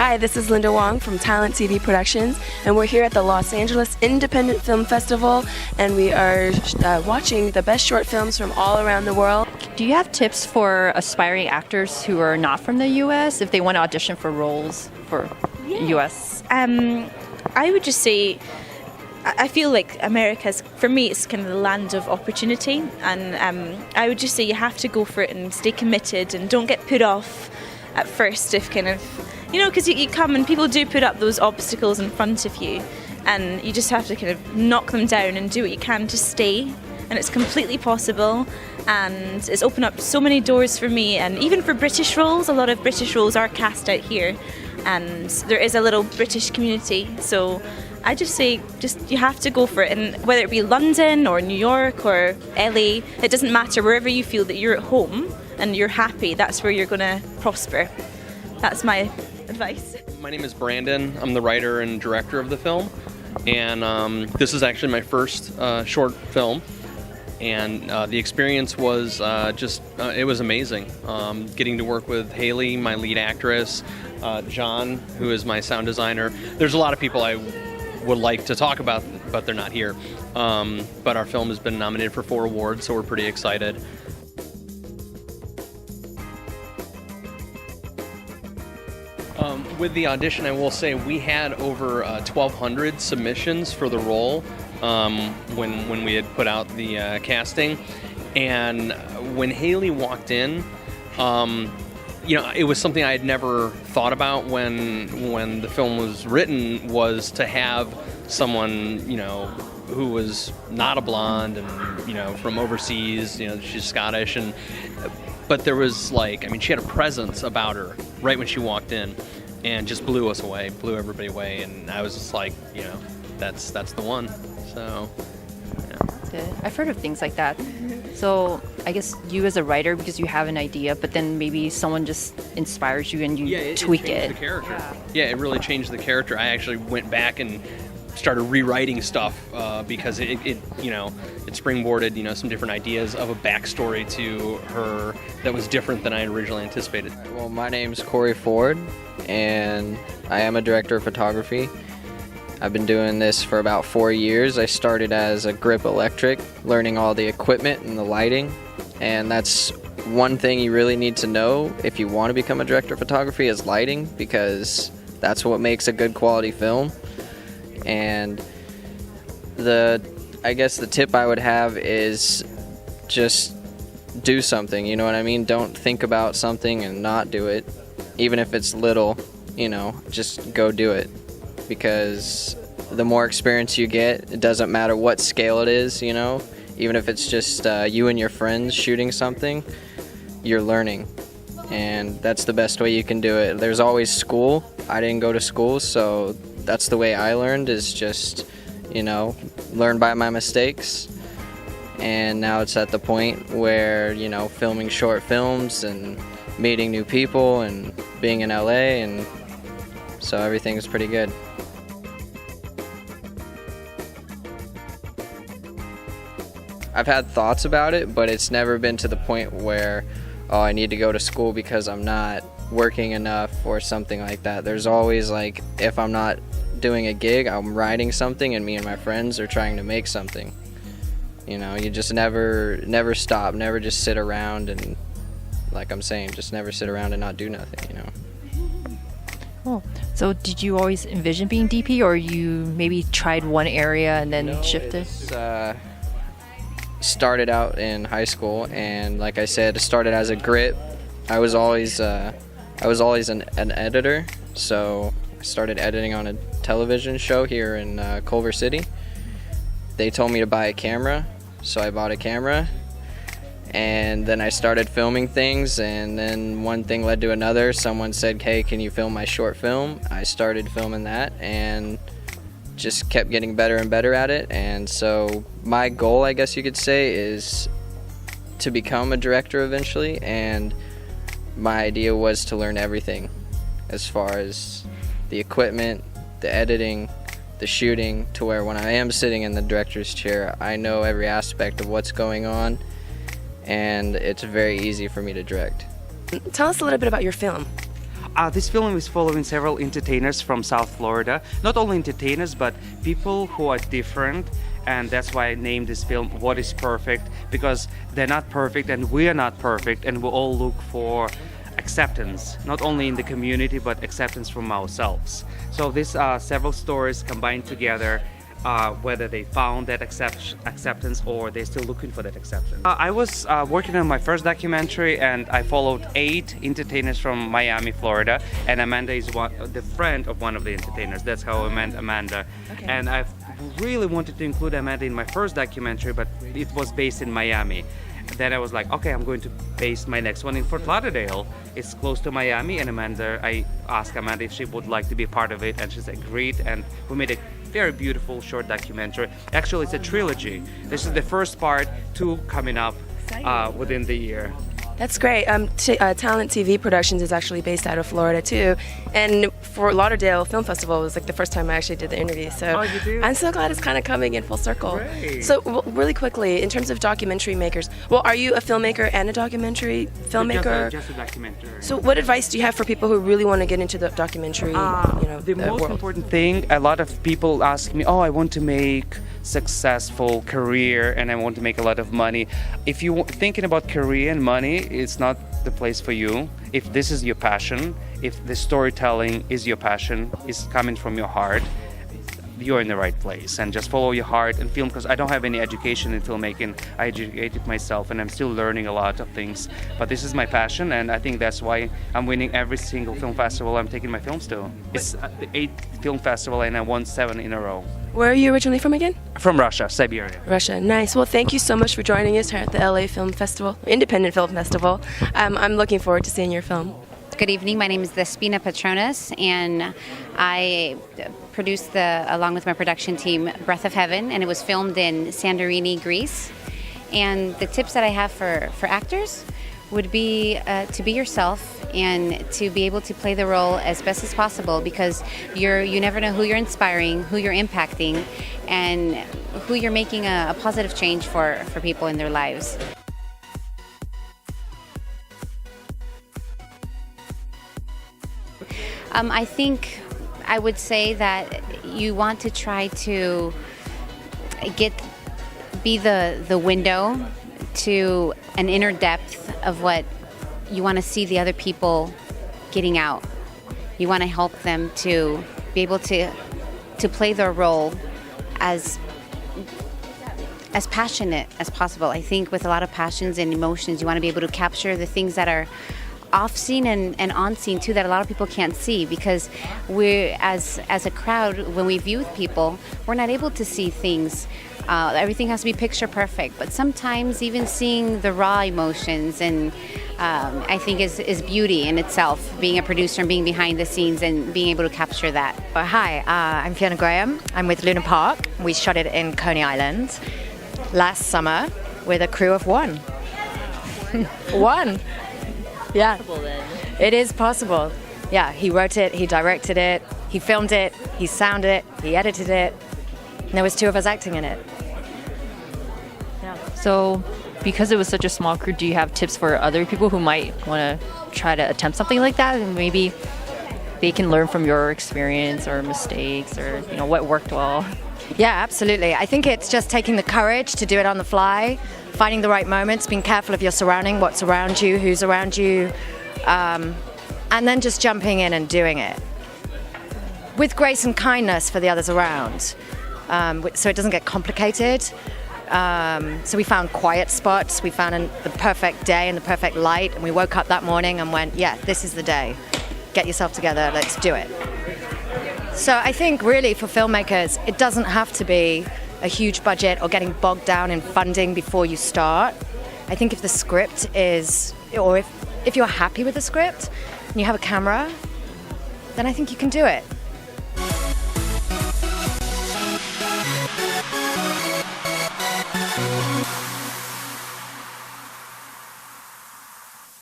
Hi, this is Linda Wong from Talent TV Productions, and we're here at the Los Angeles Independent Film Festival, and we are watching the best short films from all around the world. Do you have tips for aspiring actors who are not from the U.S. if they want to audition for roles for U.S.? I would just say, I feel like America's, for me, it's kind of the land of opportunity, and I would just say you have to go for it and stay committed and don't get put off at first if kind of, you know, because you come and people do put up those obstacles in front of you, and you just have to kind of knock them down and do what you can to stay, and it's completely possible, and it's opened up so many doors for me, and even for British roles, a lot of British roles are cast out here, and there is a little British community, so I just say, you have to go for it, and whether it be London or New York or LA, it doesn't matter, wherever you feel that you're at home and you're happy, that's where you're going to prosper. That's my advice. My name is Brandon. I'm the writer and director of the film, and this is actually my first short film, and the experience was it was amazing. Getting to work with Haley, my lead actress, John, who is my sound designer. There's a lot of people I would like to talk about, but they're not here. But our film has been nominated for 4 awards, so we're pretty excited. With the audition, I will say we had over 1,200 submissions for the role when we had put out the casting, and when Haley walked in, you know, it was something I had never thought about when the film was written, was to have someone, you know, who was not a blonde and, you know, from overseas, you know, she's Scottish, but there was like, I mean, she had a presence about her right when she walked in and just blew us away, blew everybody away, and I was just like, you know, that's the one, so, yeah. I've heard of things like that. So I guess you as a writer, because you have an idea, but then maybe someone just inspires you and you tweak it. The character. Yeah, it really changed the character. I actually went back and started rewriting stuff because it you know, it springboarded, you know, some different ideas of a backstory to her that was different than I originally anticipated. Well, my name's Corey Ford, and I am a director of photography. I've been doing this for about 4 years. I started as a grip electric, learning all the equipment and the lighting, and that's one thing you really need to know if you want to become a director of photography is lighting, because that's what makes a good quality film. And I guess the tip I would have is just do something, you know what I mean? Don't think about something and not do it, even if it's little, you know, just go do it. Because the more experience you get, it doesn't matter what scale it is, you know, even if it's just you and your friends shooting something, you're learning, and that's the best way you can do it. There's always school. I didn't go to school, so that's the way I learned, is just, you know, learn by my mistakes. And now it's at the point where, you know, filming short films and meeting new people and being in LA, and so everything's pretty good. I've had thoughts about it, but it's never been to the point where, oh, I need to go to school because I'm not working enough or something like that. There's always, like, if I'm not doing a gig, I'm writing something, and me and my friends are trying to make something. You know, you just never stop, never just sit around and, like I'm saying, just never sit around and not do nothing, you know. Oh, so did you always envision being DP, or you maybe tried one area and then shifted? Started out in high school, and like I said, started as a grip. I was always an editor, so I started editing on a television show here in Culver City. They told me to buy a camera, so I bought a camera, and then I started filming things, and then one thing led to another. Someone said, hey, can you film my short film? I started filming that and just kept getting better and better at it. And so my goal, I guess you could say, is to become a director eventually, and my idea was to learn everything as far as the equipment, the editing, the shooting, to where when I am sitting in the director's chair, I know every aspect of what's going on, and it's very easy for me to direct. Tell us a little bit about your film. This film is following several entertainers from South Florida. Not only entertainers, but people who are different. And that's why I named this film What is Perfect, because they're not perfect and we are not perfect, and we all look for acceptance, not only in the community, but acceptance from ourselves. So these are several stories combined together, whether they found that acceptance or they're still looking for that acceptance. I was working on my first documentary, and I followed 8 entertainers from Miami, Florida, and Amanda is the friend of one of the entertainers. That's how I met Amanda. Okay. And I really wanted to include Amanda in my first documentary, but it was based in Miami. Then I was like, okay, I'm going to base my next one in Fort Lauderdale. It's close to Miami, and I asked Amanda if she would like to be part of it, and she's agreed, and we made a very beautiful short documentary. Actually, it's a trilogy. This is the first part, 2 coming up within the year. That's great. Talent TV Productions is actually based out of Florida too, and Fort Lauderdale Film Festival was like the first time I actually did the interview. So you did? I'm so glad it's kind of coming in full circle. Great. So really quickly, in terms of documentary makers, well, are you a filmmaker and a documentary filmmaker? Just a documentary. So what advice do you have for people who really want to get into the documentary? The most world? important thing, a lot of people ask me, I want to make successful career and I want to make a lot of money. If you're thinking about career and money, it's not the place for you. If this is your passion, if the storytelling is your passion, is coming from your heart, you're in the right place. And just follow your heart and film, because I don't have any education in filmmaking. I educated myself and I'm still learning a lot of things. But this is my passion, and I think that's why I'm winning every single film festival I'm taking my films to. It's the 8th film festival and I won 7 in a row. Where are you originally from again? From Russia, Siberia. Russia, nice. Well, thank you so much for joining us here at the LA Film Festival, Independent Film Festival. I'm looking forward to seeing your film. Good evening. My name is Thespina Patronas, and I produced along with my production team, Breath of Heaven, and it was filmed in Santorini, Greece. And the tips that I have for actors would be to be yourself and to be able to play the role as best as possible, because you never know who you're inspiring, who you're impacting, and who you're making a positive change for people in their lives. I think I would say that you want to try to be the window to an inner depth of what you want to see the other people getting out. You want to help them to be able to play their role as passionate as possible. I think with a lot of passions and emotions, you want to be able to capture the things that are off-scene and on-scene too, that a lot of people can't see, because we're as a crowd, when we view with people, we're not able to see things. Everything has to be picture perfect, but sometimes even seeing the raw emotions, and I think is beauty in itself, being a producer and being behind the scenes and being able to capture that. Hi, I'm Fiona Graham. I'm with Luna Park. We shot it in Coney Island last summer with a crew of 1. 1. Yeah, it is possible. Yeah, he wrote it, he directed it, he filmed it, he sounded it, he edited it. And there was 2 of us acting in it. Yeah. So, because it was such a small crew, do you have tips for other people who might want to try to attempt something like that, and maybe they can learn from your experience or mistakes, or what worked well? Yeah, absolutely. I think it's just taking the courage to do it on the fly, finding the right moments, being careful of your surrounding, what's around you, who's around you, and then just jumping in and doing it with grace and kindness for the others around, so it doesn't get complicated. So we found quiet spots, we found the perfect day and the perfect light, and we woke up that morning and went, yeah, this is the day. Get yourself together, let's do it. So I think really for filmmakers, it doesn't have to be a huge budget or getting bogged down in funding before you start. I think if the script is, or if you're happy with the script and you have a camera, then I think you can do it.